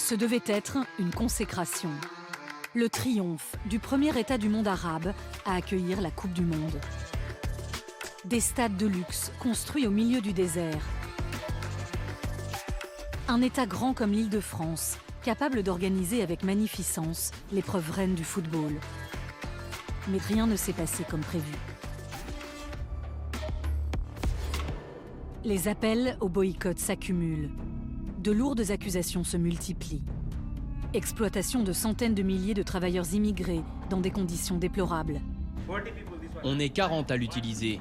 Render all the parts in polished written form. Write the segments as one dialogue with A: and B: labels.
A: Ce devait être une consécration. Le triomphe du premier État du monde arabe à accueillir la Coupe du Monde. Des stades de luxe construits au milieu du désert. Un État grand comme l'Île-de-France, capable d'organiser avec magnificence l'épreuve reine du football. Mais rien ne s'est passé comme prévu. Les appels au boycott s'accumulent. De lourdes accusations se multiplient. Exploitation de centaines de milliers de travailleurs immigrés dans des conditions déplorables.
B: On est 40 à l'utiliser.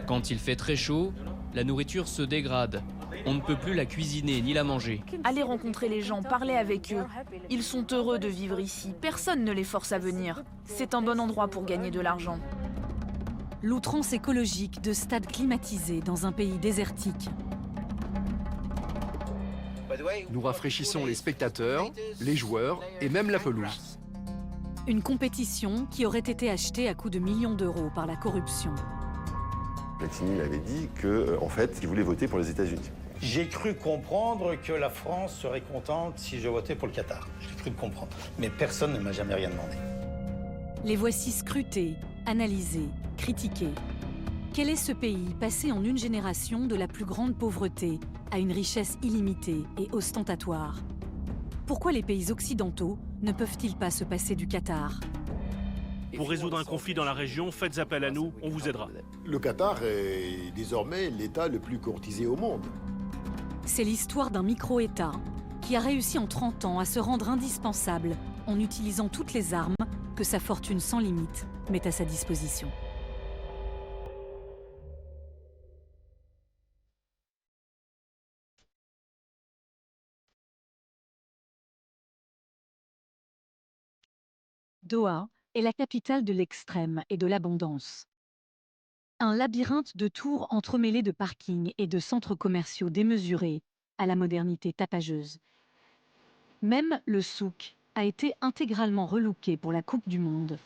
B: Quand il fait très chaud, la nourriture se dégrade. On ne peut plus la cuisiner ni la manger.
C: Allez rencontrer les gens, parlez avec eux. Ils sont heureux de vivre ici. Personne ne les force à venir. C'est un bon endroit pour gagner de l'argent.
A: L'outrance écologique de stades climatisés dans un pays désertique.
D: Nous rafraîchissons les spectateurs, les joueurs et même la pelouse.
A: Une compétition qui aurait été achetée à coups de millions d'euros par la corruption.
E: Platini m'avait dit qu'en fait, il voulait voter pour les États-Unis.
F: J'ai cru comprendre que la France serait contente si je votais pour le Qatar. J'ai cru comprendre. Mais personne ne m'a jamais rien demandé.
A: Les voici scrutés, analysés, critiqués. Quel est ce pays passé en une génération de la plus grande pauvreté à une richesse illimitée et ostentatoire? Pourquoi les pays occidentaux ne peuvent-ils pas se passer du Qatar?
G: Pour résoudre un conflit dans la région, faites appel à nous, on vous aidera.
H: Le Qatar est désormais l'État le plus courtisé au monde.
A: C'est l'histoire d'un micro-État qui a réussi en 30 ans à se rendre indispensable en utilisant toutes les armes que sa fortune sans limite met à sa disposition. Doha est la capitale de l'extrême et de l'abondance. Un labyrinthe de tours entremêlés de parkings et de centres commerciaux démesurés à la modernité tapageuse. Même le souk a été intégralement relooké pour la Coupe du Monde.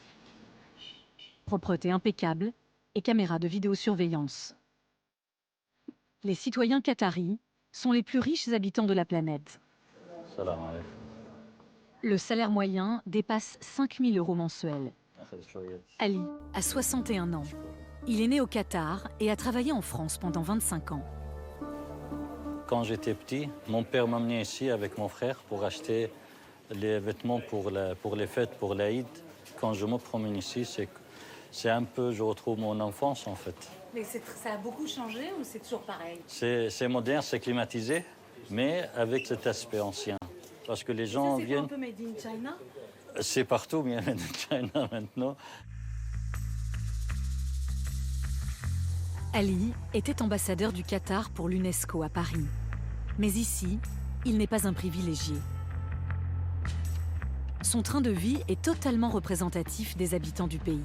A: Propreté impeccable et caméras de vidéosurveillance. Les citoyens qataris sont les plus riches habitants de la planète. Le salaire moyen dépasse 5 000 € mensuels. Ali a 61 ans. Il est né au Qatar et a travaillé en France pendant 25 ans.
I: Quand j'étais petit, mon père m'amenait ici avec mon frère pour acheter les vêtements pour les fêtes, pour l'Aïd. Quand je me promène ici, c'est un peu, je retrouve mon enfance en fait.
J: Mais ça a beaucoup changé ou c'est toujours pareil?
I: C'est moderne, c'est climatisé, mais avec cet aspect ancien. Parce que les gens viennent...
J: C'est un peu made in China?
I: C'est partout bien made in China maintenant.
A: Ali était ambassadeur du Qatar pour l'UNESCO à Paris. Mais ici, il n'est pas un privilégié. Son train de vie est totalement représentatif des habitants du pays.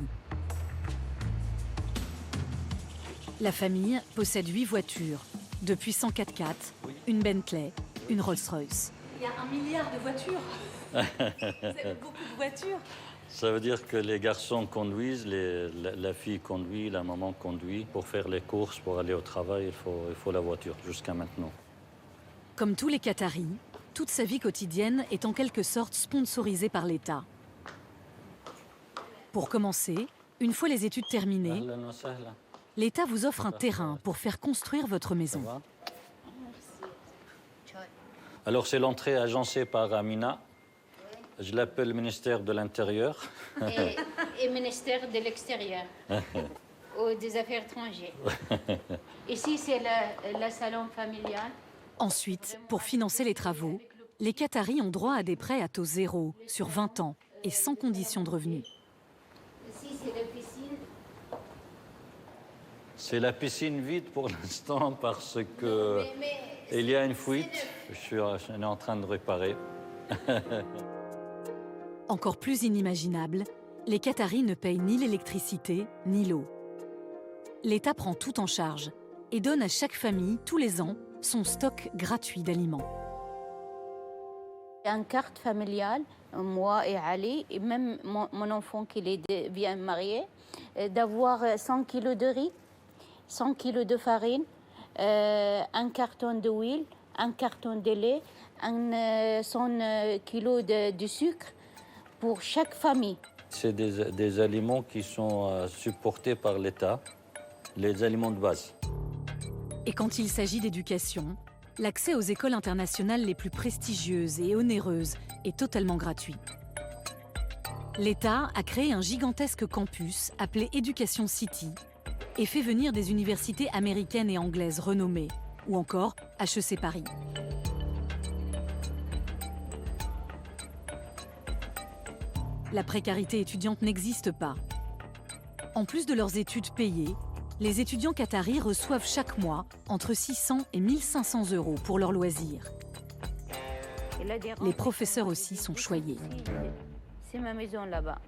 A: La famille possède 8 voitures, de puissants 4x4, une Bentley, une Rolls-Royce.
J: Il y a 1 milliard de voitures. Vous avez beaucoup de voitures.
I: Ça veut dire que les garçons conduisent, la fille conduit, la maman conduit. Pour faire les courses, pour aller au travail, il faut la voiture, jusqu'à maintenant.
A: Comme tous les Qataris, toute sa vie quotidienne est en quelque sorte sponsorisée par l'État. Pour commencer, une fois les études terminées, l'État vous offre un terrain pour faire construire votre maison.
I: Alors c'est l'entrée agencée par Amina. Je l'appelle ministère de l'Intérieur.
K: Et ministère de l'Extérieur. Ou des Affaires étrangères. Ici, c'est le salon familial.
A: Ensuite, pour financer les travaux, les Qataris ont droit à des prêts à taux zéro sur 20 ans et sans condition de revenus.
K: Ici, c'est la piscine.
I: C'est la piscine vide pour l'instant parce que il y a une fuite. Je suis en train de réparer.
A: Encore plus inimaginable, les Qataris ne payent ni l'électricité ni l'eau. L'État prend tout en charge et donne à chaque famille, tous les ans, son stock gratuit d'aliments.
K: Une carte familiale, moi et Ali, et même mon enfant qui est bien marié, d'avoir 100 kilos de riz, 100 kilos de farine, un carton d'huile, un carton de lait, 100 kilos de sucre pour chaque famille.
I: C'est des aliments qui sont supportés par l'État, les aliments de base.
A: Et quand il s'agit d'éducation, l'accès aux écoles internationales les plus prestigieuses et onéreuses est totalement gratuit. L'État a créé un gigantesque campus appelé Education City et fait venir des universités américaines et anglaises renommées, ou encore HEC Paris. La précarité étudiante n'existe pas. En plus de leurs études payées, les étudiants qataris reçoivent chaque mois entre 600 et 1500 euros pour leurs loisirs. Les professeurs aussi sont choyés.
K: C'est ma maison là-bas.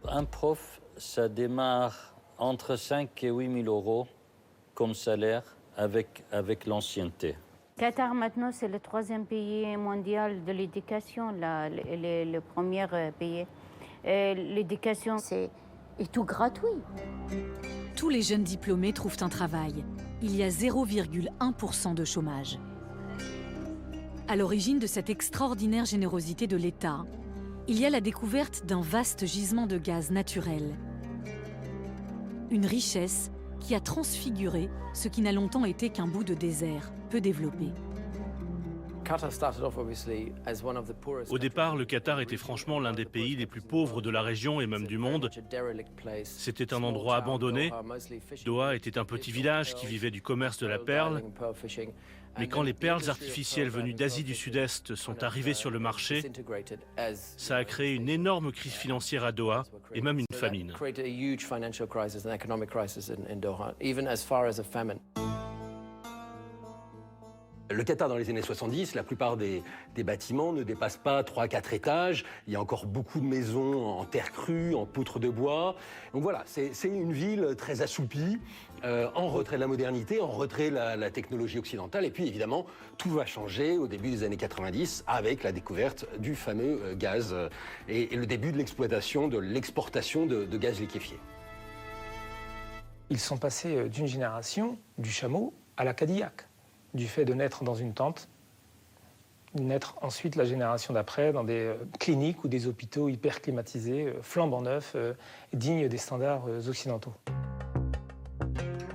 I: Un prof, ça démarre entre 5 et 8 000 euros comme salaire avec l'ancienneté.
K: Qatar maintenant c'est le 3e pays mondial de l'éducation, le premier pays. L'éducation c'est tout gratuit.
A: Tous les jeunes diplômés trouvent un travail. Il y a 0,1% de chômage. À l'origine de cette extraordinaire générosité de l'État, il y a la découverte d'un vaste gisement de gaz naturel. Une richesse qui a transfiguré ce qui n'a longtemps été qu'un bout de désert, peu développé.
G: Au départ, le Qatar était franchement l'un des pays les plus pauvres de la région et même du monde. C'était un endroit abandonné. Doha était un petit village qui vivait du commerce de la perle. Mais quand les perles artificielles venues d'Asie du Sud-Est sont arrivées sur le marché, ça a créé une énorme crise financière à Doha et même une famine.
L: Le Qatar, dans les années 70, la plupart des bâtiments ne dépassent pas 3-4 étages. Il y a encore beaucoup de maisons en terre crue, en poutres de bois. Donc voilà, c'est une ville très assoupie, en retrait de la modernité, en retrait de la technologie occidentale. Et puis évidemment, tout va changer au début des années 90 avec la découverte du fameux gaz et le début de l'exploitation, de l'exportation de gaz liquéfié.
M: Ils sont passés d'une génération, du chameau, à la Cadillac. Du fait de naître dans une tente, naître ensuite la génération d'après dans des cliniques ou des hôpitaux hyper climatisés, flambant neufs, dignes des standards occidentaux.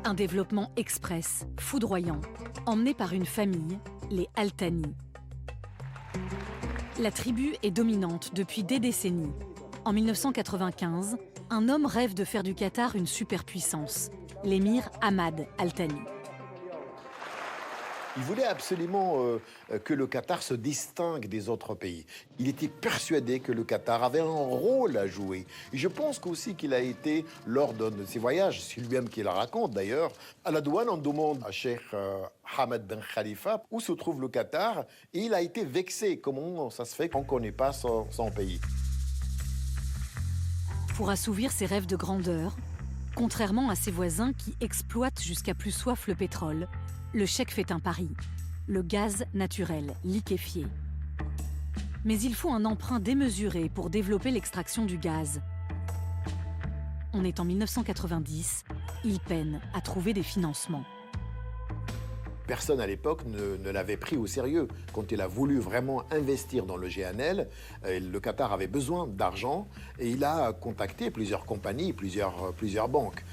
A: Un développement express, foudroyant, emmené par une famille, les Al Thani. La tribu est dominante depuis des décennies. En 1995, un homme rêve de faire du Qatar une superpuissance, l'émir Ahmad Al Thani.
H: Il voulait absolument que le Qatar se distingue des autres pays. Il était persuadé que le Qatar avait un rôle à jouer. Et je pense aussi qu'il a été, lors de ses voyages, c'est lui-même qui le raconte d'ailleurs, à la douane, on demande à Cheikh Hamad Ben Khalifa où se trouve le Qatar, et il a été vexé. Comment ça se fait qu'on ne connaît pas son pays?
A: Pour assouvir ses rêves de grandeur, contrairement à ses voisins qui exploitent jusqu'à plus soif le pétrole, le cheikh fait un pari, le gaz naturel liquéfié. Mais il faut un emprunt démesuré pour développer l'extraction du gaz. On est en 1990, il peine à trouver des financements.
H: Personne à l'époque ne l'avait pris au sérieux. Quand il a voulu vraiment investir dans le GNL, le Qatar avait besoin d'argent et il a contacté plusieurs compagnies, plusieurs banques.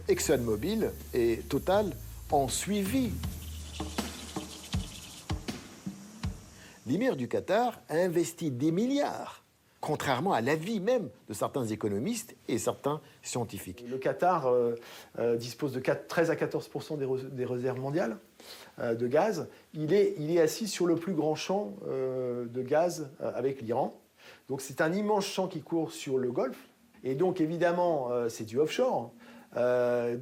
H: ExxonMobil et Total ont suivi. L'émir du Qatar a investi des milliards, contrairement à l'avis même de certains économistes et certains scientifiques.
N: Le Qatar dispose de 13 à 14% des réserves mondiales de gaz. Il est assis sur le plus grand champ de gaz avec l'Iran. Donc c'est un immense champ qui court sur le Golfe. Et donc évidemment, c'est du offshore.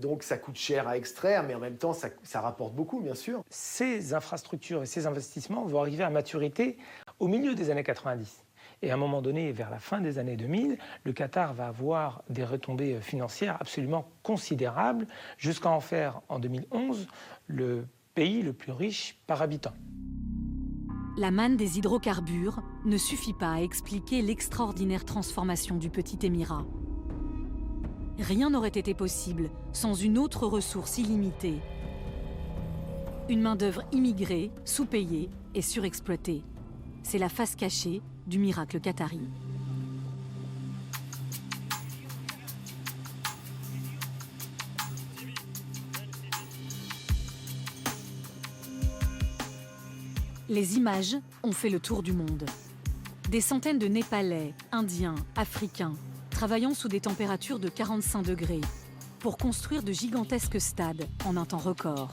N: Donc ça coûte cher à extraire, mais en même temps, ça rapporte beaucoup, bien sûr.
M: Ces infrastructures et ces investissements vont arriver à maturité au milieu des années 90. Et à un moment donné, vers la fin des années 2000, le Qatar va avoir des retombées financières absolument considérables, jusqu'à en faire, en 2011, le pays le plus riche par habitant.
A: La manne des hydrocarbures ne suffit pas à expliquer l'extraordinaire transformation du petit émirat. Rien n'aurait été possible sans une autre ressource illimitée. Une main-d'œuvre immigrée, sous-payée et surexploitée. C'est la face cachée du miracle qatari. Les images ont fait le tour du monde. Des centaines de Népalais, Indiens, Africains, travaillant sous des températures de 45 degrés pour construire de gigantesques stades en un temps record.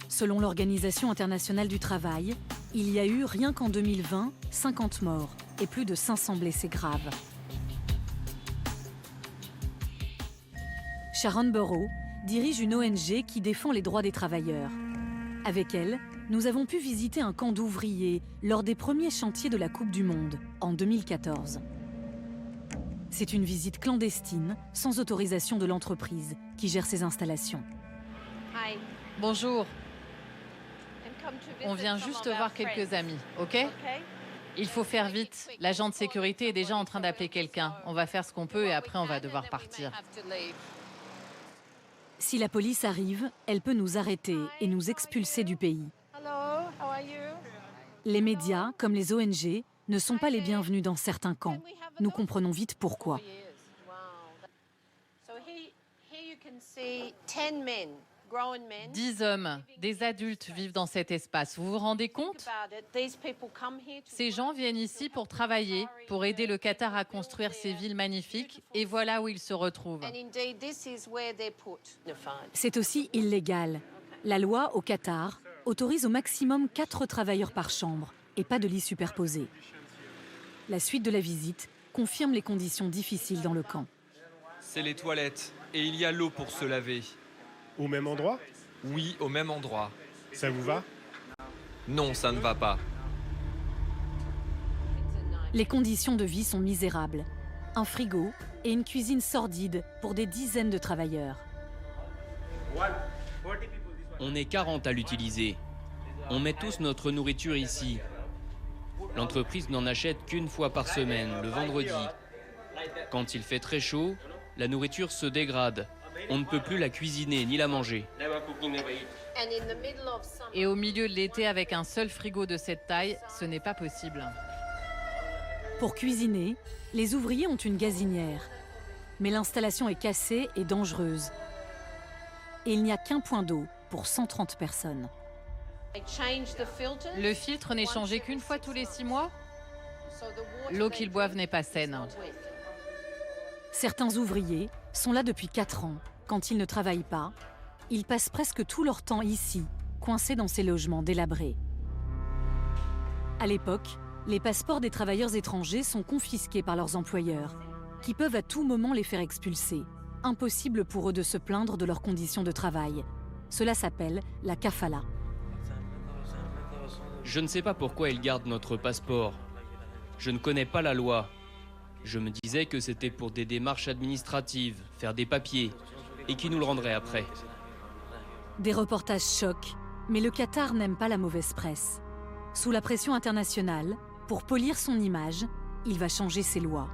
A: Selon l'Organisation internationale du travail, il y a eu, rien qu'en 2020, 50 morts et plus de 500 blessés graves. Sharon Burrow dirige une ONG qui défend les droits des travailleurs. Avec elle, nous avons pu visiter un camp d'ouvriers lors des premiers chantiers de la Coupe du Monde, en 2014. C'est une visite clandestine, sans autorisation de l'entreprise qui gère ces installations.
O: Bonjour. On vient juste voir quelques amis, ok? Il faut faire vite. L'agent de sécurité est déjà en train d'appeler quelqu'un. On va faire ce qu'on peut et après on va devoir partir.
A: Si la police arrive, elle peut nous arrêter et nous expulser du pays. Les médias, comme les ONG, ne sont pas les bienvenus dans certains camps. Nous comprenons vite pourquoi.
O: 10 hommes, des adultes vivent dans cet espace. Vous vous rendez compte? Ces gens viennent ici pour travailler, pour aider le Qatar à construire ces villes magnifiques, et voilà où ils se retrouvent.
A: C'est aussi illégal. La loi au Qatar autorise au maximum 4 travailleurs par chambre et pas de lits superposés. La suite de la visite confirme les conditions difficiles dans le camp.
P: C'est les toilettes et il y a l'eau pour se laver.
Q: Au même endroit?
P: Oui, au même endroit.
Q: Ça vous va?
P: Non, ça ne va pas.
A: Les conditions de vie sont misérables. Un frigo et une cuisine sordide pour des dizaines de travailleurs.
B: On est 40 à l'utiliser. On met tous notre nourriture ici. L'entreprise n'en achète qu'une fois par semaine, le vendredi. Quand il fait très chaud, la nourriture se dégrade. On ne peut plus la cuisiner ni la manger.
O: Et au milieu de l'été, avec un seul frigo de cette taille, ce n'est pas possible.
A: Pour cuisiner, les ouvriers ont une gazinière. Mais l'installation est cassée et dangereuse. Et il n'y a qu'un point d'eau pour 130 personnes.
O: Le filtre n'est changé qu'une fois tous les 6 mois? L'eau qu'ils boivent n'est pas saine.
A: Certains ouvriers sont là depuis 4 ans. Quand ils ne travaillent pas, ils passent presque tout leur temps ici, coincés dans ces logements délabrés. À l'époque, les passeports des travailleurs étrangers sont confisqués par leurs employeurs, qui peuvent à tout moment les faire expulser. Impossible pour eux de se plaindre de leurs conditions de travail. Cela s'appelle la kafala.
B: Je ne sais pas pourquoi ils gardent notre passeport. Je ne connais pas la loi. Je me disais que c'était pour des démarches administratives, faire des papiers, et qui nous le rendraient après.
A: Des reportages choquent, mais le Qatar n'aime pas la mauvaise presse. Sous la pression internationale, pour polir son image, il va changer ses lois.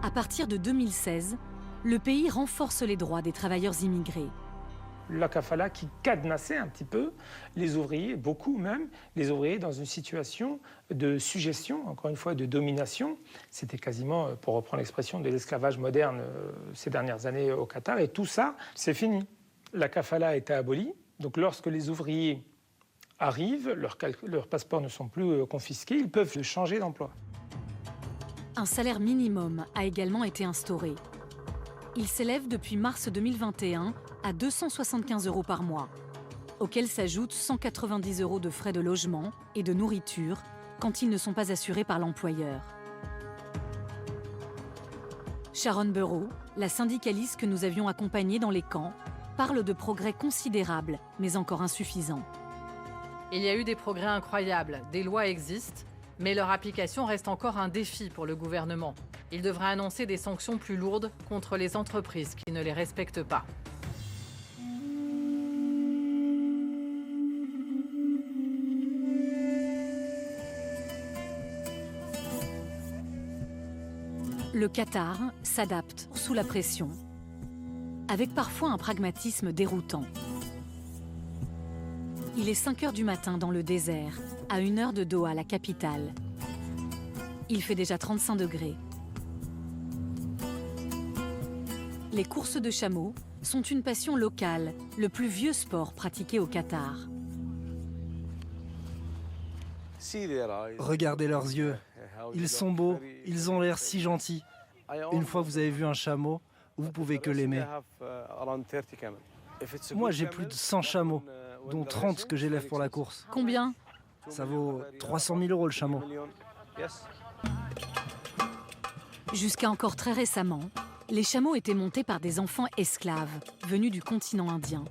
A: À partir de 2016, le pays renforce les droits des travailleurs immigrés.
M: La kafala qui cadenassait un petit peu les ouvriers, beaucoup même, les ouvriers dans une situation de suggestion, encore une fois de domination. C'était quasiment, pour reprendre l'expression, de l'esclavage moderne ces dernières années au Qatar. Et tout ça, c'est fini. La kafala a été abolie. Donc lorsque les ouvriers arrivent, leurs passeports ne sont plus confisqués, ils peuvent changer d'emploi.
A: Un salaire minimum a également été instauré. Il s'élève depuis mars 2021 à 275 € par mois, auxquels s'ajoutent 190 € de frais de logement et de nourriture quand ils ne sont pas assurés par l'employeur. Sharon Burrow, la syndicaliste que nous avions accompagnée dans les camps, parle de progrès considérables, mais encore insuffisants.
O: Il y a eu des progrès incroyables, des lois existent, mais leur application reste encore un défi pour le gouvernement. Il devra annoncer des sanctions plus lourdes contre les entreprises qui ne les respectent pas.
A: Le Qatar s'adapte sous la pression. avec parfois un pragmatisme déroutant. Il est 5 heures du matin dans le désert, à 1 heure de Doha, la capitale. Il fait déjà 35 degrés. Les courses de chameaux sont une passion locale, le plus vieux sport pratiqué au Qatar.
R: Regardez leurs yeux. Ils sont beaux, ils ont l'air si gentils. Une fois que vous avez vu un chameau, vous pouvez que l'aimer. Moi, j'ai plus de 100 chameaux, dont 30 que j'élève pour la course.
A: Combien?
R: Ça vaut 300 000 € le chameau.
A: Jusqu'à encore très récemment, les chameaux étaient montés par des enfants esclaves venus du continent indien.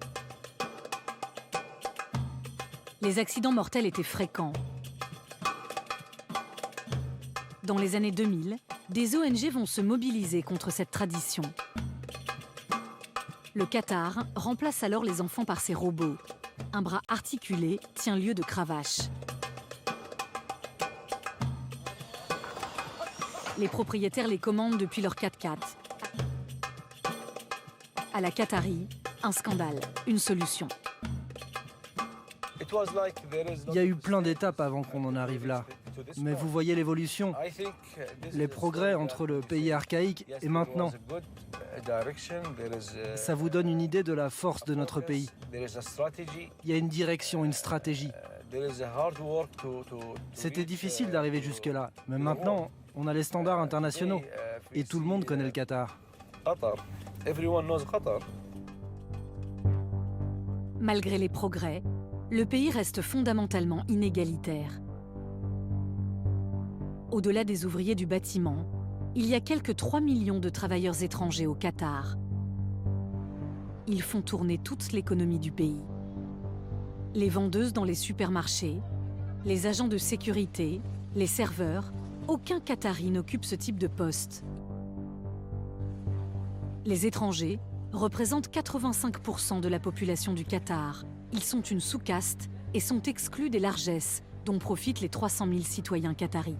A: Les accidents mortels étaient fréquents. Dans les années 2000, des ONG vont se mobiliser contre cette tradition. Le Qatar remplace alors les enfants par ses robots. Un bras articulé tient lieu de cravache. Les propriétaires les commandent depuis leur 4x4. À la Qatarie, un scandale, une solution.
R: Il y a eu plein d'étapes avant qu'on en arrive là. Mais vous voyez l'évolution, les progrès entre le pays archaïque et maintenant. Ça vous donne une idée de la force de notre pays. Il y a une direction, une stratégie. C'était difficile d'arriver jusque-là, mais maintenant, on a les standards internationaux. Et tout le monde connaît le Qatar.
A: Malgré les progrès, le pays reste fondamentalement inégalitaire. Au-delà des ouvriers du bâtiment, il y a quelques 3 millions de travailleurs étrangers au Qatar. Ils font tourner toute l'économie du pays. Les vendeuses dans les supermarchés, les agents de sécurité, les serveurs, aucun Qatari n'occupe ce type de poste. Les étrangers représentent 85% de la population du Qatar. Ils sont une sous-caste et sont exclus des largesses dont profitent les 300 000 citoyens qataris.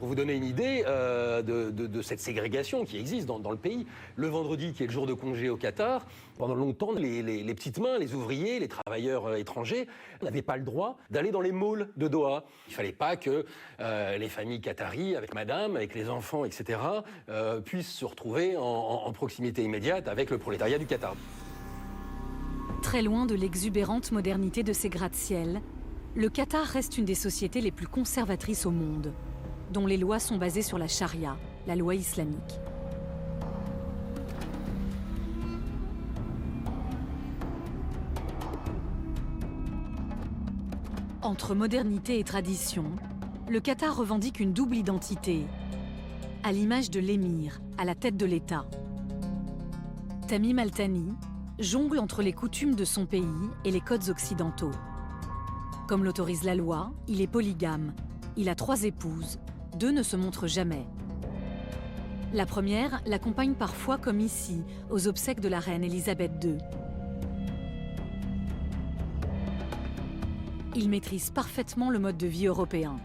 L: Pour vous donner une idée de cette ségrégation qui existe dans le pays, le vendredi, qui est le jour de congé au Qatar, pendant longtemps, les petites mains, les ouvriers, les travailleurs étrangers n'avaient pas le droit d'aller dans les malls de Doha. Il ne fallait pas que les familles qataries, avec madame, avec les enfants, etc., puissent se retrouver en proximité immédiate avec le prolétariat du Qatar.
A: Très loin de l'exubérante modernité de ses gratte-ciel, le Qatar reste une des sociétés les plus conservatrices au monde, dont les lois sont basées sur la charia, la loi islamique. Entre modernité et tradition, le Qatar revendique une double identité, à l'image de l'émir, à la tête de l'État. Tamim Al-Thani jongle entre les coutumes de son pays et les codes occidentaux. Comme l'autorise la loi, il est polygame. Il a 3 épouses. 2 ne se montrent jamais. La première l'accompagne parfois, comme ici, aux obsèques de la reine Elisabeth II. Il maîtrise parfaitement le mode de vie européen.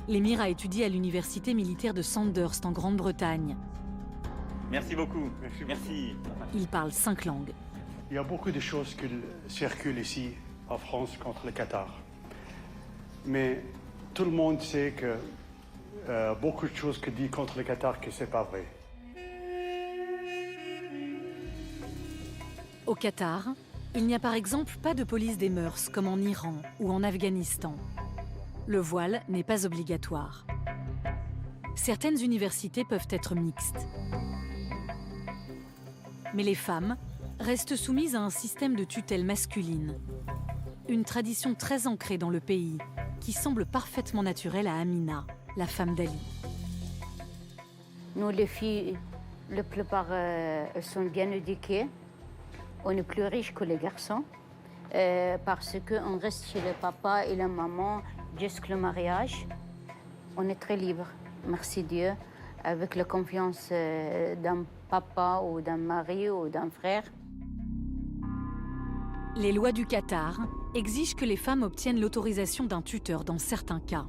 A: L'émir a étudié à l'université militaire de Sandhurst en Grande-Bretagne.
S: Merci beaucoup. Merci.
A: Il parle 5 langues.
Q: Il y a beaucoup de choses qui circulent ici, en France, contre le Qatar. Mais tout le monde sait que beaucoup de choses que dit contre le Qatar que c'est pas vrai.
A: Au Qatar, il n'y a par exemple pas de police des mœurs comme en Iran ou en Afghanistan. Le voile n'est pas obligatoire. Certaines universités peuvent être mixtes. Mais les femmes restent soumises à un système de tutelle masculine. Une tradition très ancrée dans le pays qui semble parfaitement naturelle à Amina, la femme d'Ali.
K: Nous, les filles, la plupart sont bien éduquées. On est plus riches que les garçons parce qu'on reste chez le papa et la maman jusqu'au mariage. On est très libre, merci Dieu, avec la confiance d'un papa ou d'un mari ou d'un frère.
A: Les lois du Qatar exigent que les femmes obtiennent l'autorisation d'un tuteur dans certains cas.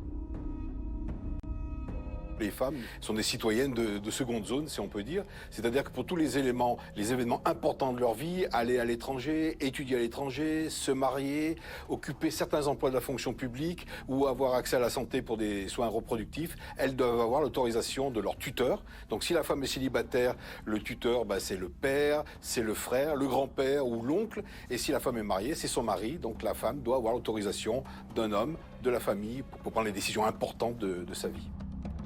T: Les femmes sont des citoyennes de seconde zone, si on peut dire. C'est-à-dire que pour tous les événements importants de leur vie, aller à l'étranger, étudier à l'étranger, se marier, occuper certains emplois de la fonction publique ou avoir accès à la santé pour des soins reproductifs, elles doivent avoir l'autorisation de leur tuteur. Donc si la femme est célibataire, le tuteur, c'est le père, c'est le frère, le grand-père ou l'oncle. Et si la femme est mariée, c'est son mari. Donc la femme doit avoir l'autorisation d'un homme, de la famille, pour prendre les décisions importantes de sa vie.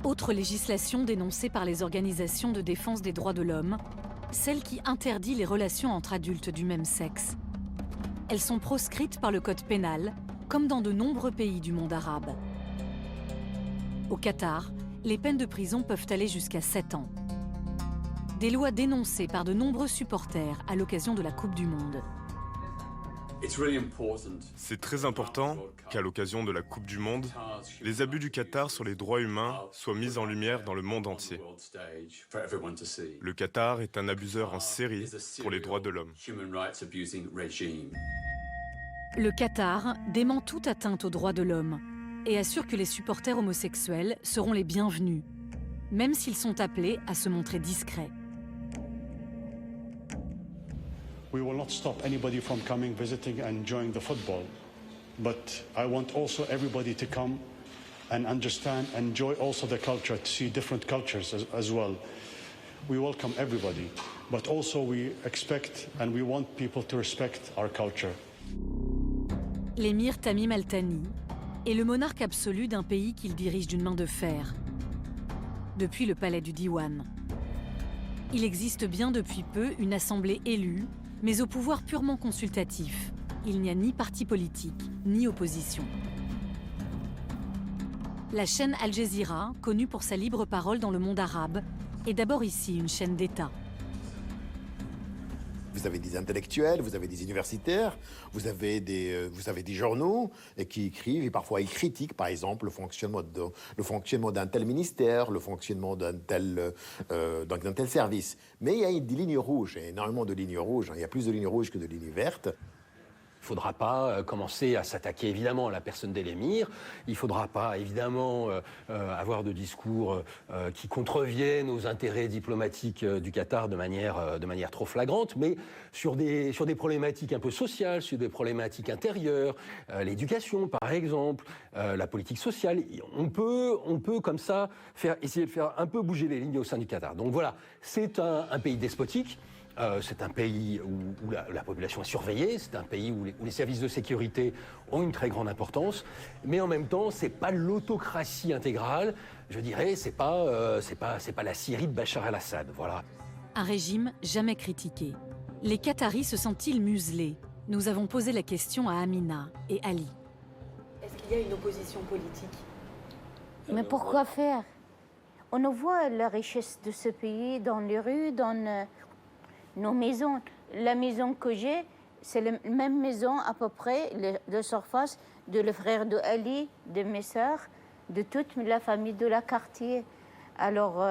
A: Autre législation dénoncée par les organisations de défense des droits de l'homme, celle qui interdit les relations entre adultes du même sexe. Elles sont proscrites par le code pénal, comme dans de nombreux pays du monde arabe. Au Qatar, les peines de prison peuvent aller jusqu'à 7 ans. Des lois dénoncées par de nombreux supporters à l'occasion de la Coupe du Monde.
U: C'est très important qu'à l'occasion de la Coupe du Monde, les abus du Qatar sur les droits humains soient mis en lumière dans le monde entier. Le Qatar est un abuseur en série pour les droits de l'homme.
A: Le Qatar dément toute atteinte aux droits de l'homme et assure que les supporters homosexuels seront les bienvenus, même s'ils sont appelés à se montrer discrets.
Q: We will not stop anybody from coming, visiting and enjoying the football. But I want also everybody to come and understand, enjoy also the culture, to see different cultures as well. We welcome everybody, but also we expect and we want people to respect our culture.
A: L'émir Tamim Al Thani est le monarque absolu d'un pays qu'il dirige d'une main de fer, depuis le palais du Diwan. Il existe bien depuis peu une assemblée élue, mais au pouvoir purement consultatif. Il n'y a ni parti politique, ni opposition. La chaîne Al Jazeera, connue pour sa libre parole dans le monde arabe, est d'abord ici une chaîne d'État.
H: Vous avez des intellectuels, vous avez des universitaires, vous avez des journaux qui écrivent et parfois ils critiquent, par exemple, le fonctionnement d'un tel ministère, le fonctionnement d'un tel service. Mais il y a des lignes rouges, il y a énormément de lignes rouges. Il y a plus de lignes rouges que de lignes vertes.
L: Il ne faudra pas commencer à s'attaquer évidemment à la personne de l'émir. Il ne faudra pas évidemment avoir de discours qui contreviennent aux intérêts diplomatiques du Qatar de manière trop flagrante, mais sur des problématiques un peu sociales, sur des problématiques intérieures, l'éducation par exemple, la politique sociale. On peut comme ça essayer de faire un peu bouger les lignes au sein du Qatar. Donc voilà, c'est un pays despotique. C'est un pays où la population est surveillée, c'est un pays où les services de sécurité ont une très grande importance, mais en même temps, c'est pas l'autocratie intégrale, je dirais, c'est pas la Syrie de Bachar el-Assad, voilà.
A: Un régime jamais critiqué. Les Qataris se sentent-ils muselés? Nous avons posé la question à Amina et Ali.
J: Est-ce qu'il y a une opposition politique?
K: Mais pourquoi faire? On voit la richesse de ce pays dans les rues, dans nos maisons. La maison que j'ai, c'est la même maison à peu près, de surface, de le frère de Ali, de mes sœurs, de toute la famille de la quartier. Alors,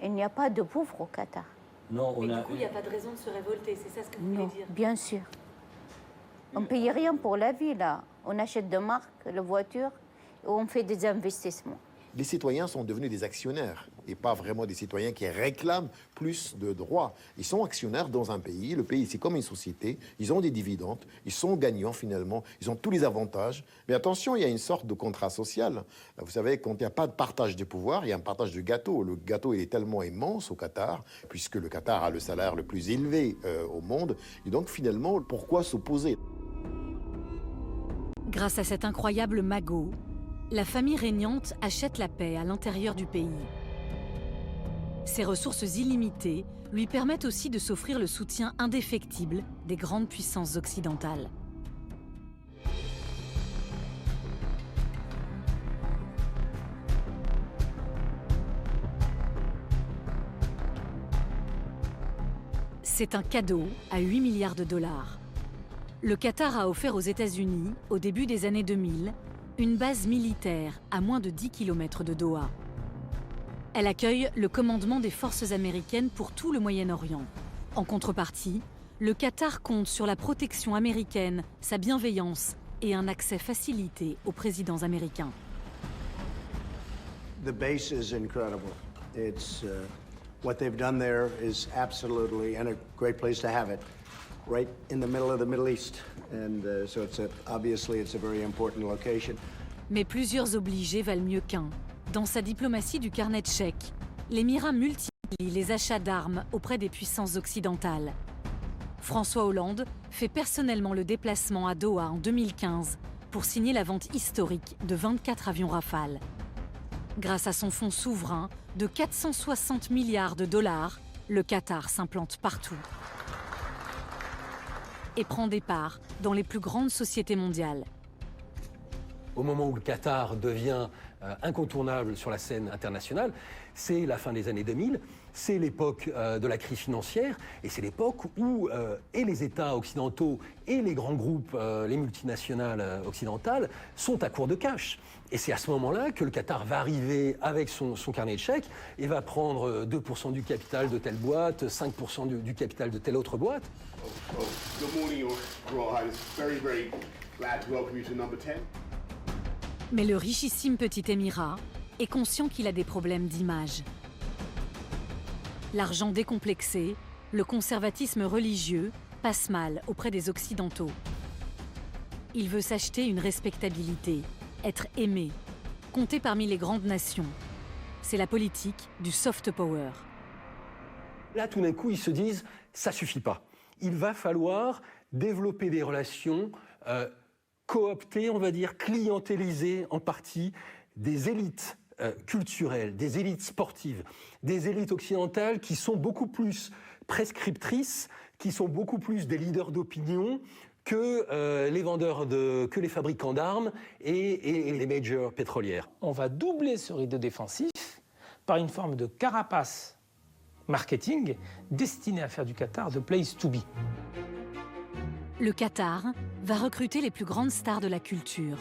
K: il n'y a pas de pauvres au Qatar.
J: Non, du coup, il n'y a pas de raison de se révolter, c'est ça ce que vous voulez dire?
K: Bien sûr. On ne paye rien pour la vie, là. On achète des marques, la voiture, et on fait des investissements.
H: Les citoyens sont devenus des actionnaires et pas vraiment des citoyens qui réclament plus de droits. Ils sont actionnaires dans un pays. Le pays, c'est comme une société. Ils ont des dividendes. Ils sont gagnants, finalement. Ils ont tous les avantages. Mais attention, il y a une sorte de contrat social. Vous savez, quand il n'y a pas de partage des pouvoirs, il y a un partage du gâteau. Le gâteau, il est tellement immense au Qatar, puisque le Qatar a le salaire le plus élevé au monde. Et donc, finalement, pourquoi s'opposer?
A: Grâce à cet incroyable magot, la famille régnante achète la paix à l'intérieur du pays. Ses ressources illimitées lui permettent aussi de s'offrir le soutien indéfectible des grandes puissances occidentales. C'est un cadeau à 8 milliards de dollars. Le Qatar a offert aux États-Unis, au début des années 2000, une base militaire à moins de 10 km de Doha. Elle accueille le commandement des forces américaines pour tout le Moyen-Orient. En contrepartie, le Qatar compte sur la protection américaine, sa bienveillance et un accès facilité aux présidents américains.
C: The base is incredible. It's what they've done there is absolutely and a great place to have it, right in the middle of the Middle East, and so obviously it's a very important location.
A: Mais plusieurs obligés valent mieux qu'un. Dans sa diplomatie du carnet de chèques, l'émirat multiplie les achats d'armes auprès des puissances occidentales. François Hollande fait personnellement le déplacement à Doha en 2015 pour signer la vente historique de 24 avions Rafale. Grâce à son fonds souverain de 460 milliards de dollars, le Qatar s'implante partout et prend des parts dans les plus grandes sociétés mondiales.
L: Au moment où le Qatar devient incontournable sur la scène internationale, c'est la fin des années 2000, c'est l'époque de la crise financière, et c'est l'époque où et les États occidentaux et les grands groupes, les multinationales occidentales, sont à court de cash. Et c'est à ce moment-là que le Qatar va arriver avec son carnet de chèques et va prendre 2% du capital de telle boîte, 5% du capital de telle autre boîte.
V: Good morning, Your Royal Highness. Very, very glad to welcome you to number 10.
A: Mais le richissime petit émirat est conscient qu'il a des problèmes d'image. L'argent décomplexé, le conservatisme religieux passe mal auprès des Occidentaux. Il veut s'acheter une respectabilité, être aimé, compter parmi les grandes nations. C'est la politique du soft power.
L: Là, tout d'un coup, ils se disent, ça suffit pas. Il va falloir développer des relations coopter, on va dire, clientéliser en partie des élites culturelles, des élites sportives, des élites occidentales qui sont beaucoup plus prescriptrices, qui sont beaucoup plus des leaders d'opinion que les vendeurs que les fabricants d'armes et les majors pétrolières.
M: On va doubler ce rideau défensif par une forme de carapace marketing destiné à faire du Qatar the place to be.
A: Le Qatar va recruter les plus grandes stars de la culture.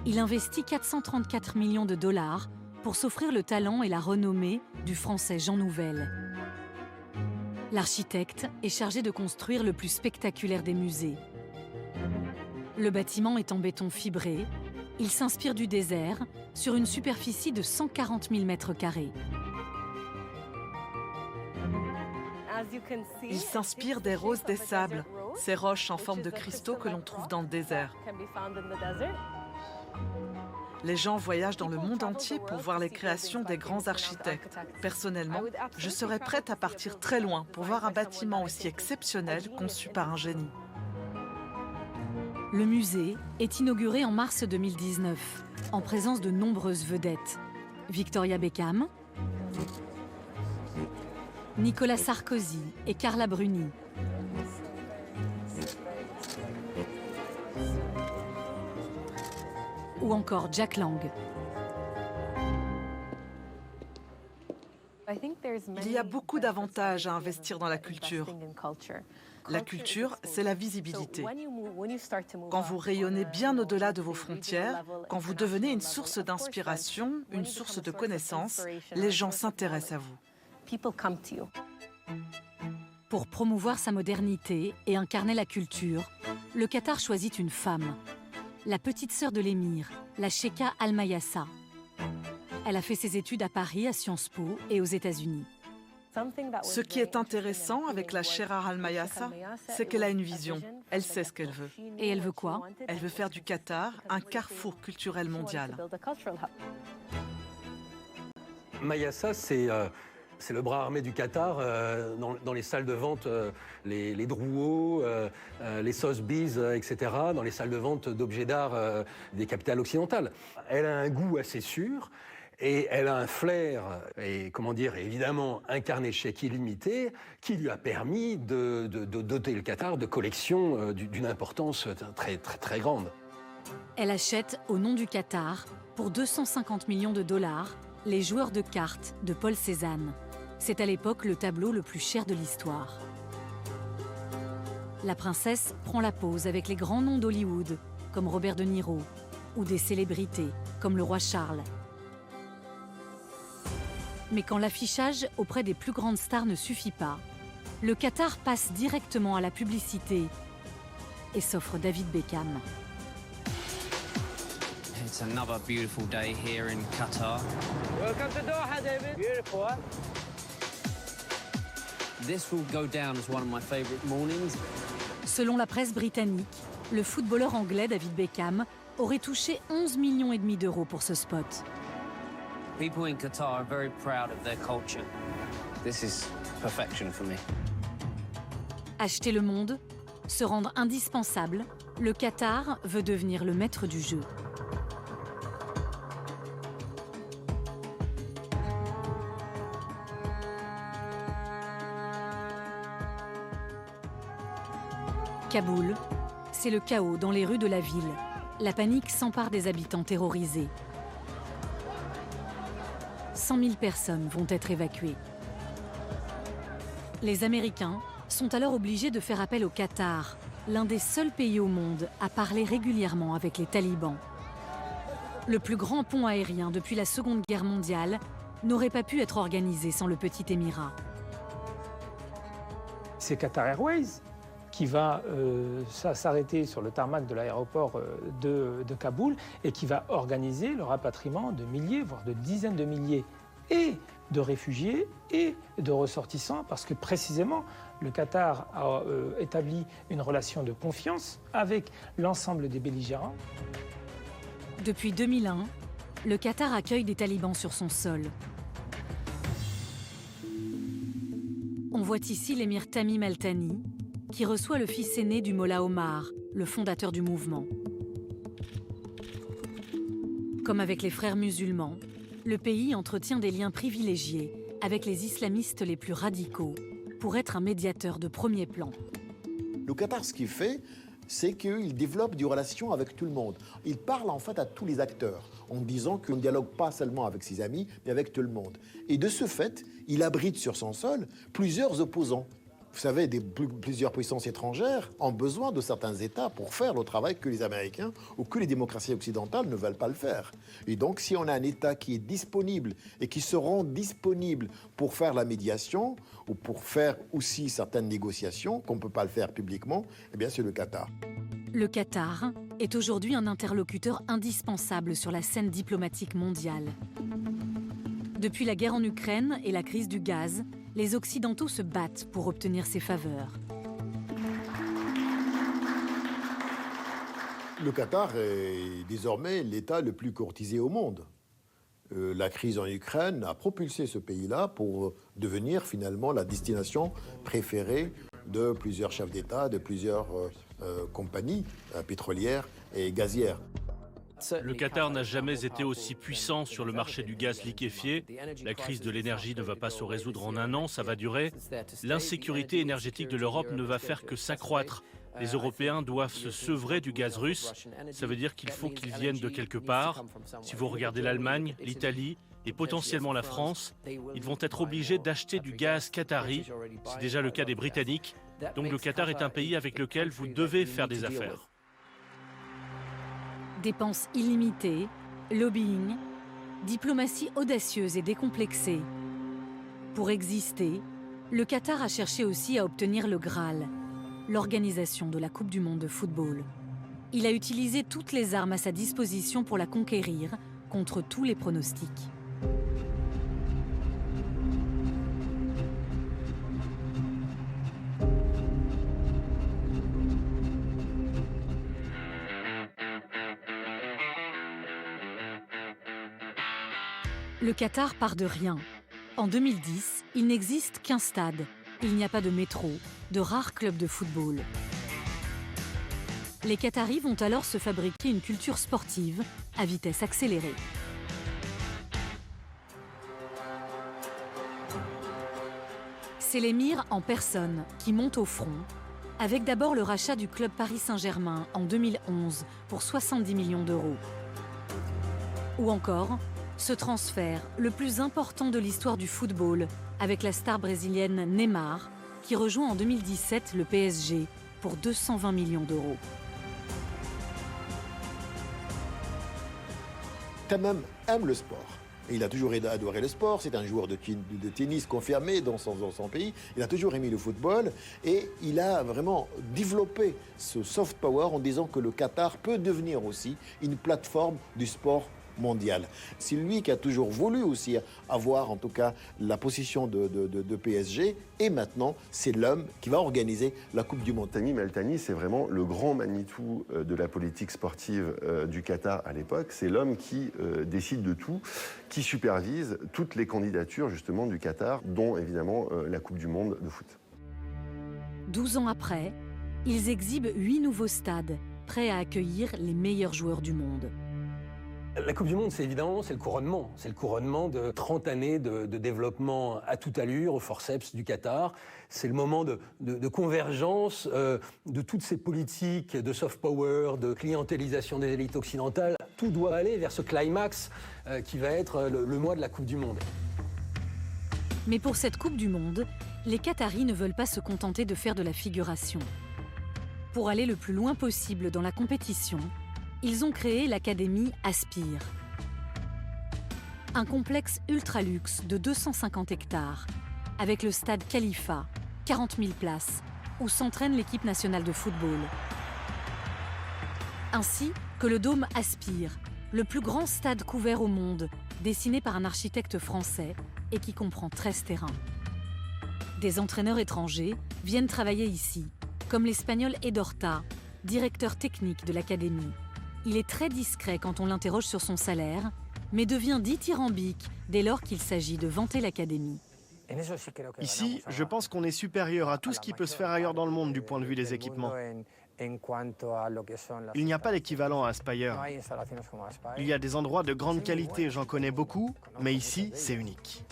A: Il investit 434 millions de dollars pour s'offrir le talent et la renommée du français Jean Nouvel. L'architecte est chargé de construire le plus spectaculaire des musées. Le bâtiment est en béton fibré. Il s'inspire du désert sur une superficie de 140 000 mètres carrés.
W: Il s'inspire des roses des sables, ces roches en forme de cristaux que l'on trouve dans le désert. Les gens voyagent dans le monde entier pour voir les créations des grands architectes. Personnellement, je serais prête à partir très loin pour voir un bâtiment aussi exceptionnel conçu par un génie.
A: Le musée est inauguré en mars 2019, en présence de nombreuses vedettes. Victoria Beckham, Nicolas Sarkozy et Carla Bruni. Ou encore Jack Lang.
W: Il y a beaucoup d'avantages à investir dans la culture. La culture, c'est la visibilité. Quand vous rayonnez bien au-delà de vos frontières, quand vous devenez une source d'inspiration, une source de connaissances, les gens s'intéressent à vous.
A: Pour promouvoir sa modernité et incarner la culture, le Qatar choisit une femme, la petite sœur de l'émir, la Sheikha Al Mayassa. Elle a fait ses études à Paris, à Sciences Po et aux États-Unis.
W: Ce qui est intéressant avec la Sheikha Al Mayassa, c'est qu'elle a une vision. Elle sait ce qu'elle veut.
A: Et elle veut quoi?
W: Elle veut faire du Qatar un carrefour culturel mondial.
L: Mayassa, c'est le bras armé du Qatar dans les salles de vente, les Drouot, les Sotheby's, etc., dans les salles de vente d'objets d'art des capitales occidentales. Elle a un goût assez sûr et elle a un flair et, comment dire, évidemment, un carnet de chèques illimité qui lui a permis de doter le Qatar de collections d'une importance très, très, très grande.
A: Elle achète, au nom du Qatar, pour 250 millions de dollars, les joueurs de cartes de Paul Cézanne. C'est à l'époque le tableau le plus cher de l'histoire. La princesse prend la pose avec les grands noms d'Hollywood, comme Robert De Niro, ou des célébrités, comme le roi Charles. Mais quand l'affichage auprès des plus grandes stars ne suffit pas, le Qatar passe directement à la publicité et s'offre David Beckham.
D: It's another beautiful day here in Qatar.
E: Welcome to Doha, David. Beautiful, huh?
D: This will go down as one of my favorite mornings.
A: Selon la presse britannique, le footballeur anglais David Beckham aurait touché 11,5 millions d'euros pour ce spot.
D: People in Qatar are very proud of their culture. This is perfection for me.
A: Acheter le monde, se rendre indispensable, le Qatar veut devenir le maître du jeu. Kaboul, c'est le chaos dans les rues de la ville. La panique s'empare des habitants terrorisés. 100 000 personnes vont être évacuées. Les Américains sont alors obligés de faire appel au Qatar, l'un des seuls pays au monde à parler régulièrement avec les talibans. Le plus grand pont aérien depuis la Seconde Guerre mondiale n'aurait pas pu être organisé sans le petit émirat.
M: C'est Qatar Airways qui va s'arrêter sur le tarmac de l'aéroport de Kaboul et qui va organiser le rapatriement de milliers, voire de dizaines de milliers, et de réfugiés et de ressortissants, parce que précisément, le Qatar a établi une relation de confiance avec l'ensemble des belligérants.
A: Depuis 2001, le Qatar accueille des talibans sur son sol. On voit ici l'émir Tamim Al-Thani, qui reçoit le fils aîné du Mollah Omar, le fondateur du mouvement. Comme avec les frères musulmans, le pays entretient des liens privilégiés avec les islamistes les plus radicaux pour être un médiateur de premier plan.
H: Le Qatar, ce qu'il fait, c'est qu'il développe des relations avec tout le monde. Il parle en fait à tous les acteurs, en disant qu'on ne dialogue pas seulement avec ses amis, mais avec tout le monde. Et de ce fait, il abrite sur son sol plusieurs opposants. Vous savez, plusieurs puissances étrangères ont besoin de certains États pour faire le travail que les Américains ou que les démocraties occidentales ne veulent pas le faire. Et donc, si on a un État qui est disponible et qui se rend disponible pour faire la médiation ou pour faire aussi certaines négociations, qu'on ne peut pas le faire publiquement, eh bien, c'est le Qatar.
A: Le Qatar est aujourd'hui un interlocuteur indispensable sur la scène diplomatique mondiale. Depuis la guerre en Ukraine et la crise du gaz, les Occidentaux se battent pour obtenir ses faveurs.
H: Le Qatar est désormais l'État le plus courtisé au monde. La crise en Ukraine a propulsé ce pays-là pour devenir finalement la destination préférée de plusieurs chefs d'État, de plusieurs compagnies pétrolières et gazières.
G: Le Qatar n'a jamais été aussi puissant sur le marché du gaz liquéfié. La crise de l'énergie ne va pas se résoudre en un an, ça va durer. L'insécurité énergétique de l'Europe ne va faire que s'accroître. Les Européens doivent se sevrer du gaz russe. Ça veut dire qu'il faut qu'il vienne de quelque part. Si vous regardez l'Allemagne, l'Italie et potentiellement la France, ils vont être obligés d'acheter du gaz qatari. C'est déjà le cas des Britanniques. Donc le Qatar est un pays avec lequel vous devez faire des affaires.
A: Dépenses illimitées, lobbying, diplomatie audacieuse et décomplexée. Pour exister, le Qatar a cherché aussi à obtenir le Graal, l'organisation de la Coupe du monde de football. Il a utilisé toutes les armes à sa disposition pour la conquérir, contre tous les pronostics. Le Qatar part de rien. En 2010, il n'existe qu'un stade. Il n'y a pas de métro, de rares clubs de football. Les Qataris vont alors se fabriquer une culture sportive à vitesse accélérée. C'est l'émir en personne qui monte au front, avec d'abord le rachat du club Paris Saint-Germain en 2011 pour 70 millions d'euros. Ou encore ce transfert, le plus important de l'histoire du football, avec la star brésilienne Neymar, qui rejoint en 2017 le PSG pour 220 millions d'euros.
H: Tamim aime le sport. Et il a toujours adoré le sport, c'est un joueur de tennis confirmé dans son pays. Il a toujours aimé le football et il a vraiment développé ce soft power en disant que le Qatar peut devenir aussi une plateforme du sport mondial. C'est lui qui a toujours voulu aussi avoir en tout cas la position de PSG et maintenant c'est l'homme qui va organiser la Coupe du Monde.
F: Tamim Al Thani, c'est vraiment le grand Manitou de la politique sportive du Qatar à l'époque. C'est l'homme qui décide de tout, qui supervise toutes les candidatures justement du Qatar, dont évidemment la Coupe du Monde de foot.
A: 12 ans après, ils exhibent 8 nouveaux stades, prêts à accueillir les meilleurs joueurs du monde.
L: La Coupe du Monde, c'est évidemment le couronnement. C'est le couronnement de 30 années de développement à toute allure, au forceps du Qatar. C'est le moment de convergence de toutes ces politiques de soft power, de clientélisation des élites occidentales. Tout doit aller vers ce climax qui va être le mois de la Coupe du Monde.
A: Mais pour cette Coupe du Monde, les Qataris ne veulent pas se contenter de faire de la figuration. Pour aller le plus loin possible dans la compétition, ils ont créé l'académie Aspire. Un complexe ultra-luxe de 250 hectares, avec le stade Khalifa, 40 000 places, où s'entraîne l'équipe nationale de football. Ainsi que le dôme Aspire, le plus grand stade couvert au monde, dessiné par un architecte français et qui comprend 13 terrains. Des entraîneurs étrangers viennent travailler ici, comme l'Espagnol Edorta, directeur technique de l'académie. Il est très discret quand on l'interroge sur son salaire, mais devient dithyrambique dès lors qu'il s'agit de vanter l'académie.
I: Ici, je pense qu'on est supérieur à tout ce qui peut se faire ailleurs dans le monde du point de vue des équipements. Il n'y a pas d'équivalent à Aspire. Il y a des endroits de grande qualité, j'en connais beaucoup, mais ici, c'est unique.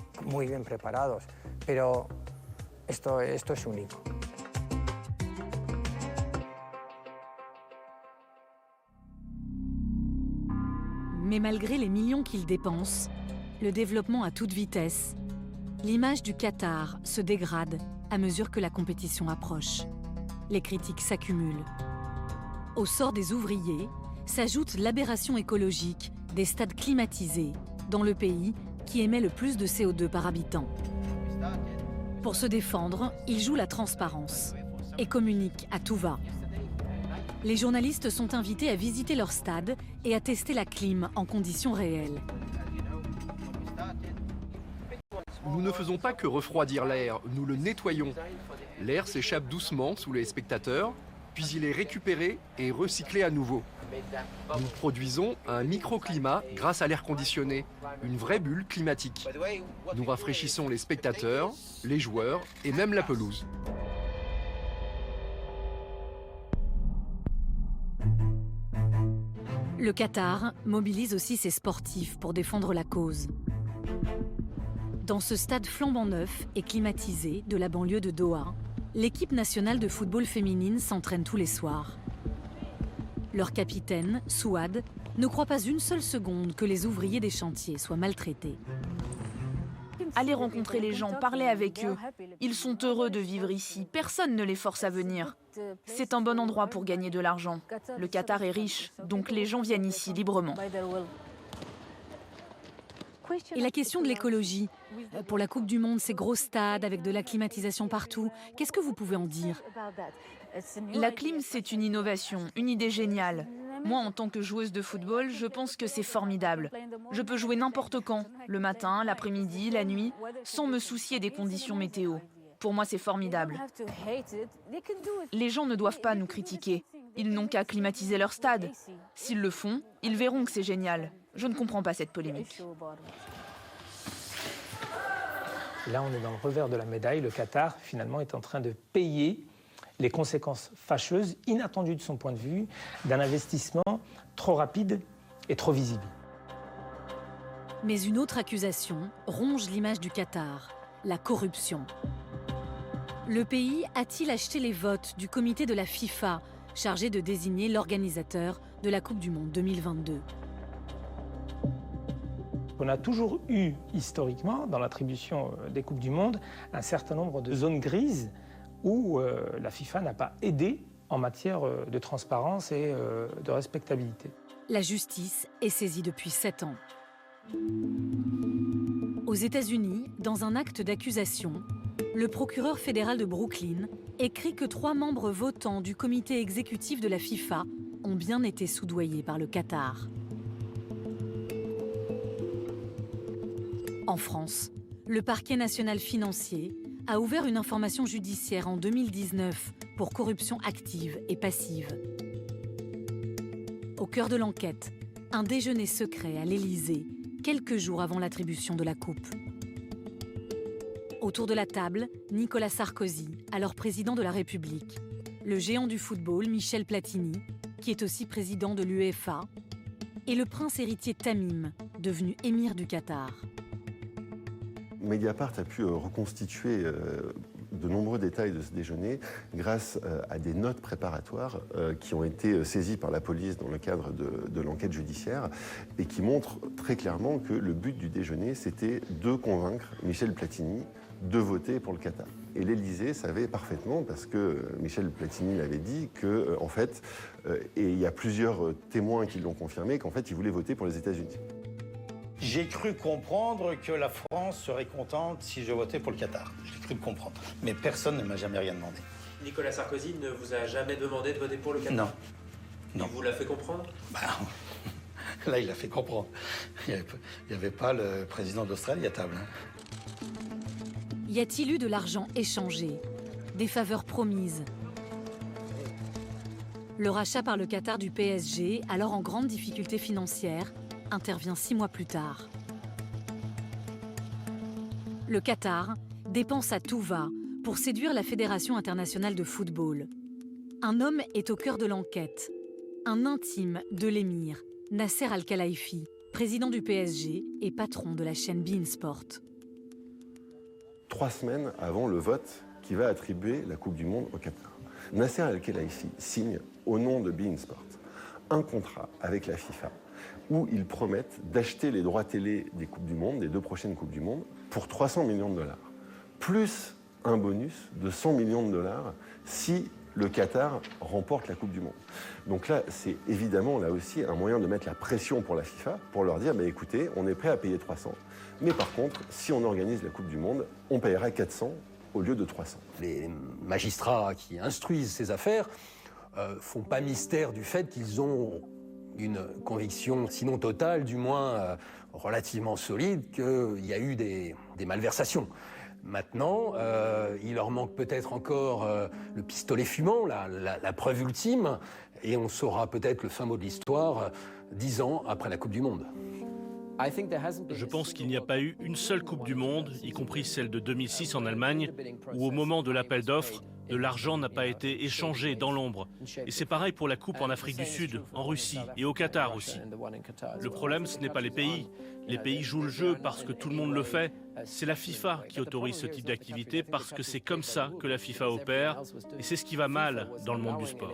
A: Mais malgré les millions qu'ils dépensent, le développement à toute vitesse, l'image du Qatar se dégrade à mesure que la compétition approche. Les critiques s'accumulent. Au sort des ouvriers s'ajoute l'aberration écologique des stades climatisés dans le pays qui émet le plus de CO2 par habitant. Pour se défendre, ils jouent la transparence et communiquent à tout va. Les journalistes sont invités à visiter leur stade et à tester la clim en conditions réelles.
N: Nous ne faisons pas que refroidir l'air, nous le nettoyons. L'air s'échappe doucement sous les spectateurs, puis il est récupéré et recyclé à nouveau. Nous produisons un microclimat grâce à l'air conditionné, une vraie bulle climatique. Nous rafraîchissons les spectateurs, les joueurs et même la pelouse.
A: Le Qatar mobilise aussi ses sportifs pour défendre la cause. Dans ce stade flambant neuf et climatisé de la banlieue de Doha, l'équipe nationale de football féminine s'entraîne tous les soirs. Leur capitaine, Souad, ne croit pas une seule seconde que les ouvriers des chantiers soient maltraités.
X: Allez rencontrer les gens, parlez avec eux. Ils sont heureux de vivre ici, personne ne les force à venir. C'est un bon endroit pour gagner de l'argent. Le Qatar est riche, donc les gens viennent ici librement.
A: Et la question de l'écologie. Pour la Coupe du Monde, ces gros stades avec de la climatisation partout, qu'est-ce que vous pouvez en dire?
X: La clim, c'est une innovation, une idée géniale. Moi, en tant que joueuse de football, je pense que c'est formidable. Je peux jouer n'importe quand, le matin, l'après-midi, la nuit, sans me soucier des conditions météo. Pour moi, c'est formidable. Les gens ne doivent pas nous critiquer. Ils n'ont qu'à climatiser leur stade. S'ils le font, ils verront que c'est génial. Je ne comprends pas cette polémique.
M: Là, on est dans le revers de la médaille. Le Qatar, finalement, est en train de payer les conséquences fâcheuses, inattendues de son point de vue, d'un investissement trop rapide et trop visible.
A: Mais une autre accusation ronge l'image du Qatar, la corruption. Le pays a-t-il acheté les votes du comité de la FIFA, chargé de désigner l'organisateur de la Coupe du Monde 2022 ?
M: On a toujours eu, historiquement, dans l'attribution des Coupes du Monde, un certain nombre de zones grises où la FIFA n'a pas aidé en matière de transparence et de respectabilité.
A: La justice est saisie depuis 7 ans. Aux États-Unis, dans un acte d'accusation, le procureur fédéral de Brooklyn écrit que 3 membres votants du comité exécutif de la FIFA ont bien été soudoyés par le Qatar. En France, le parquet national financier a ouvert une information judiciaire en 2019 pour corruption active et passive. Au cœur de l'enquête, un déjeuner secret à l'Élysée, quelques jours avant l'attribution de la coupe. Autour de la table, Nicolas Sarkozy, alors président de la République, le géant du football Michel Platini, qui est aussi président de l'UEFA, et le prince héritier Tamim, devenu émir du Qatar.
F: Mediapart a pu reconstituer de nombreux détails de ce déjeuner grâce à des notes préparatoires qui ont été saisies par la police dans le cadre de l'enquête judiciaire et qui montrent très clairement que le but du déjeuner, c'était de convaincre Michel Platini de voter pour le Qatar. Et l'Élysée savait parfaitement, parce que Michel Platini l'avait dit, que en fait, et il y a plusieurs témoins qui l'ont confirmé, qu'en fait, il voulait voter pour les États-Unis.
B: J'ai cru comprendre que la France serait contente si je votais pour le Qatar. J'ai cru le comprendre. Mais personne ne m'a jamais rien demandé.
O: Nicolas Sarkozy ne vous a jamais demandé de voter pour le Qatar?
B: Non. Non.
O: Il vous l'a fait comprendre?
B: Là, il l'a fait comprendre. Il n'y avait pas le président d'Australie à table.
A: Y a-t-il eu de l'argent échangé? Des faveurs promises? Le rachat par le Qatar du PSG, alors en grande difficulté financière, intervient 6 mois plus tard. Le Qatar dépense à tout va pour séduire la Fédération internationale de football. Un homme est au cœur de l'enquête, un intime de l'émir, Nasser Al-Khelaifi, président du PSG et patron de la chaîne beIN Sport.
F: 3 semaines avant le vote qui va attribuer la Coupe du Monde au Qatar, Nasser Al-Khelaifi signe, au nom de beIN Sport, un contrat avec la FIFA où ils promettent d'acheter les droits télé des Coupes du Monde, des 2 prochaines Coupes du Monde, pour 300 millions de dollars, plus un bonus de 100 millions de dollars si le Qatar remporte la Coupe du Monde. Donc là, c'est évidemment, là aussi, un moyen de mettre la pression pour la FIFA, pour leur dire, écoutez, on est prêt à payer 300, mais par contre, si on organise la Coupe du Monde, on payera 400 au lieu de 300.
L: Les magistrats qui instruisent ces affaires font pas mystère du fait qu'ils ont une conviction, sinon totale, du moins relativement solide, qu'il y a eu des malversations. Maintenant, il leur manque peut-être encore le pistolet fumant, la preuve ultime, et on saura peut-être le fin mot de l'histoire 10 ans après la Coupe du Monde.
G: Je pense qu'il n'y a pas eu une seule Coupe du Monde, y compris celle de 2006 en Allemagne, où au moment de l'appel d'offres, de l'argent n'a pas été échangé dans l'ombre. Et c'est pareil pour la Coupe en Afrique du Sud, en Russie et au Qatar aussi. Le problème, ce n'est pas les pays. Les pays jouent le jeu parce que tout le monde le fait. C'est la FIFA qui autorise ce type d'activité parce que c'est comme ça que la FIFA opère. Et c'est ce qui va mal dans le monde du sport.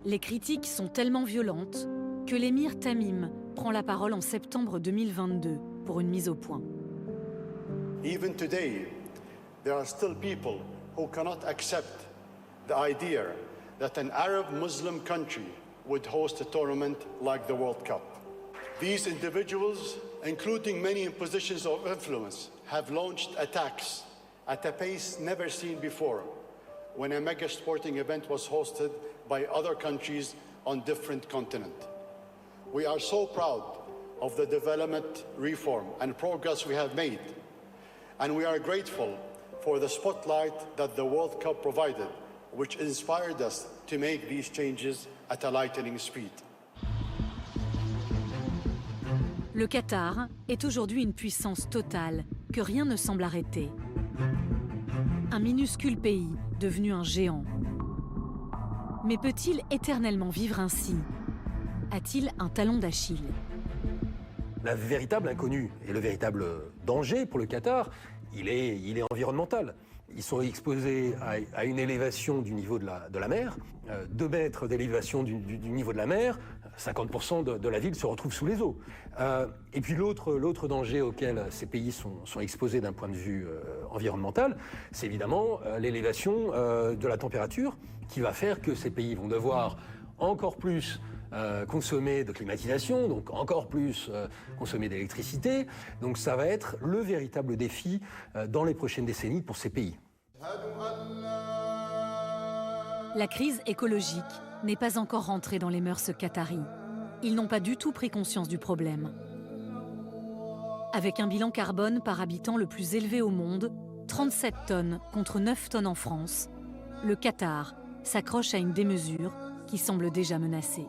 A: Les critiques sont tellement violentes que l'émir Tamim prend la parole en septembre 2022 pour une mise au point.
Q: Even today, there are still people who cannot accept the idea that an Arab Muslim country would host a tournament like the World Cup. These individuals, including many in positions of influence, have launched attacks at a pace never seen before when a mega sporting event was hosted by other countries on different continents. We are so proud of the development, reform, and progress we have made, and we are grateful for the spotlight that the World Cup provided, which inspired us to make these changes at a lightning speed.
A: Le Qatar est aujourd'hui une puissance totale que rien ne semble arrêter. Un minuscule pays devenu un géant. Mais peut-il éternellement vivre ainsi? A-t-il un talon d'Achille?
L: La véritable inconnue et le véritable danger pour le Qatar, il est environnemental. Ils sont exposés à une élévation du niveau de la mer, 2 mètres d'élévation du niveau de la mer, 50% de la ville se retrouve sous les eaux. Et puis l'autre danger auquel ces pays sont exposés d'un point de vue environnemental, c'est évidemment l'élévation de la température qui va faire que ces pays vont devoir encore plus consommer de climatisation, donc encore plus consommer d'électricité. Donc ça va être le véritable défi dans les prochaines décennies pour ces pays.
A: La crise écologique n'est pas encore rentrée dans les mœurs qataris. Ils n'ont pas du tout pris conscience du problème. Avec un bilan carbone par habitant le plus élevé au monde, 37 tonnes contre 9 tonnes en France, le Qatar s'accroche à une démesure qui semble déjà menacée.